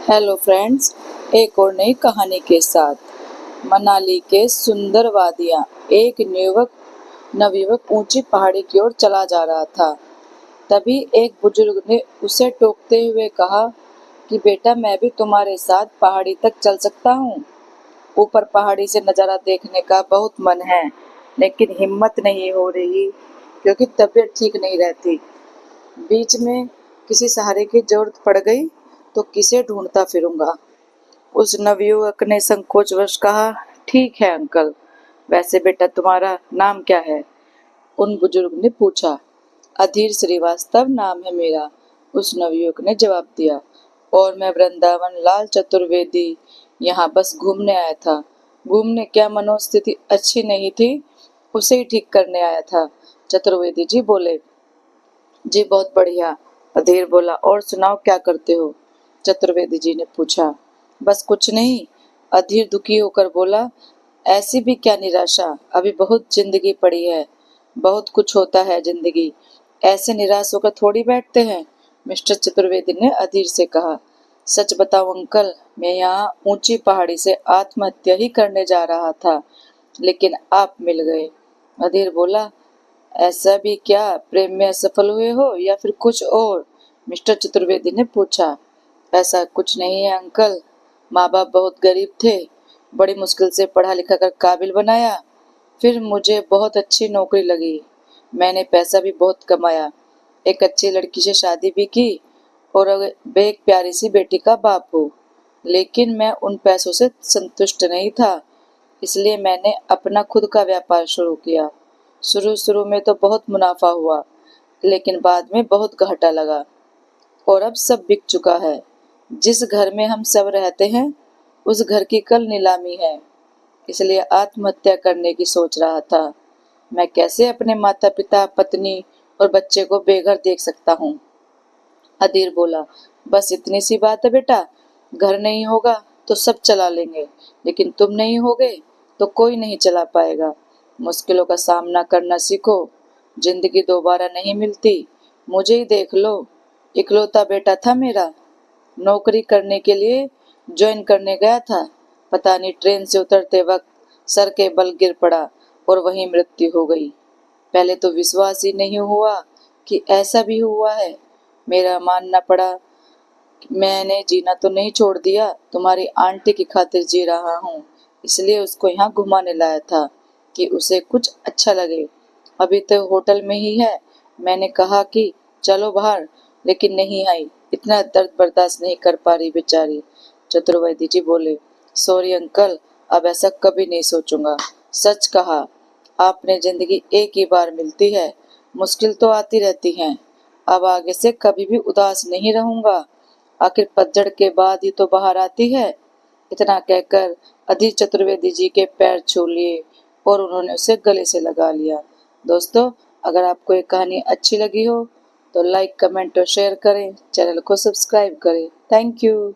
Hello friends, एक और नई कहानी के साथ। मनाली के सुंदर वादियाँ। एक नवयुवक ऊंची पहाड़ी की ओर चला जा रहा था। तभी एक बुजुर्ग ने उसे टोकते हुए कहा कि बेटा, मैं भी तुम्हारे साथ पहाड़ी तक चल सकता हूँ। ऊपर पहाड़ी से नज़ारा देखने का बहुत मन है, लेकिन हिम्मत नहीं हो रही क्योंकि तबीयत ठीक नहीं रहती। बीच में किसी सहारे की जरूरत पड़ गई तो किसे ढूंढता फिरूंगा। उस नवयुवक ने संकोचवश कहा, ठीक है अंकल, वैसे बेटा तुम्हारा नाम क्या है? उन बुजुर्ग ने पूछा। अधीर श्रीवास्तव नाम है मेरा, उस नवयुवक ने जवाब दिया। और मैं वृंदावन लाल चतुर्वेदी यहाँ बस घूमने आया था। घूमने क्या, मनोस्थिति अच्छी नहीं थी, उसे ही ठीक करने आया था। चतुर्वेदी जी बोले। जी बहुत बढ़िया, अधीर बोला। और सुनाओ क्या करते हो? चतुर्वेदी जी ने पूछा। बस कुछ नहीं, अधीर दुखी होकर बोला। ऐसी भी क्या निराशा, अभी बहुत जिंदगी पड़ी है, बहुत कुछ होता है जिंदगी, ऐसे निराश होकर थोड़ी बैठते हैं। मिस्टर चतुर्वेदी ने अधीर से कहा। सच बताओ अंकल, मैं यहाँ ऊंची पहाड़ी से आत्महत्या ही करने जा रहा था, लेकिन आप मिल गए। अधीर बोला। ऐसा भी क्या, प्रेम में असफल हुए हो या फिर कुछ और? मिस्टर चतुर्वेदी ने पूछा। ऐसा कुछ नहीं है अंकल, माँ बाप बहुत गरीब थे, बड़ी मुश्किल से पढ़ा लिखा कर काबिल बनाया। फिर मुझे बहुत अच्छी नौकरी लगी, मैंने पैसा भी बहुत कमाया, एक अच्छी लड़की से शादी भी की और अब एक प्यारी सी बेटी का बाप हूँ। लेकिन मैं उन पैसों से संतुष्ट नहीं था, इसलिए मैंने अपना खुद का व्यापार शुरू किया। शुरू शुरू में तो बहुत मुनाफा हुआ, लेकिन बाद में बहुत घाटा लगा और अब सब बिक चुका है। जिस घर में हम सब रहते हैं, उस घर की कल नीलामी है, इसलिए आत्महत्या करने की सोच रहा था। मैं कैसे अपने माता पिता, पत्नी और बच्चे को बेघर देख सकता हूँ? अधीर बोला। बस इतनी सी बात है बेटा, घर नहीं होगा तो सब चला लेंगे, लेकिन तुम नहीं होगे तो कोई नहीं चला पाएगा। मुश्किलों का सामना करना सीखो, जिंदगी दोबारा नहीं मिलती। मुझे ही देख लो, इकलौता बेटा था मेरा, नौकरी करने के लिए ज्वाइन करने गया था, पता नहीं ट्रेन से उतरते वक्त सर के बल गिर पड़ा और वहीं मृत्यु हो गई। पहले तो विश्वास ही नहीं हुआ कि ऐसा भी हुआ है। मेरा मानना पड़ा। मैंने जीना तो नहीं छोड़ दिया, तुम्हारी आंटी की खातिर जी रहा हूँ, इसलिए उसको यहाँ घुमाने लाया था कि उसे कुछ अच्छा लगे। अभी तो होटल में ही है। मैंने कहा कि चलो बाहर, लेकिन नहीं आई, इतना दर्द बर्दाश्त नहीं कर पा रही बेचारी। चतुर्वेदी जी बोले। सॉरी अंकल, अब ऐसा कभी नहीं सोचूंगा। सच कहा, आपने जिंदगी एक ही बार मिलती है, मुश्किल तो आती रहती हैं। अब आगे से कभी भी उदास नहीं रहूंगा, आखिर पतझड़ के बाद ही तो बाहर आती है। इतना कहकर अधीर चतुर्वेदी जी के पैर छू लिए और उन्होंने उसे गले से लगा लिया। दोस्तों, अगर आपको ये कहानी अच्छी लगी हो तो लाइक, कमेंट और शेयर करें, चैनल को सब्सक्राइब करें। Thank you.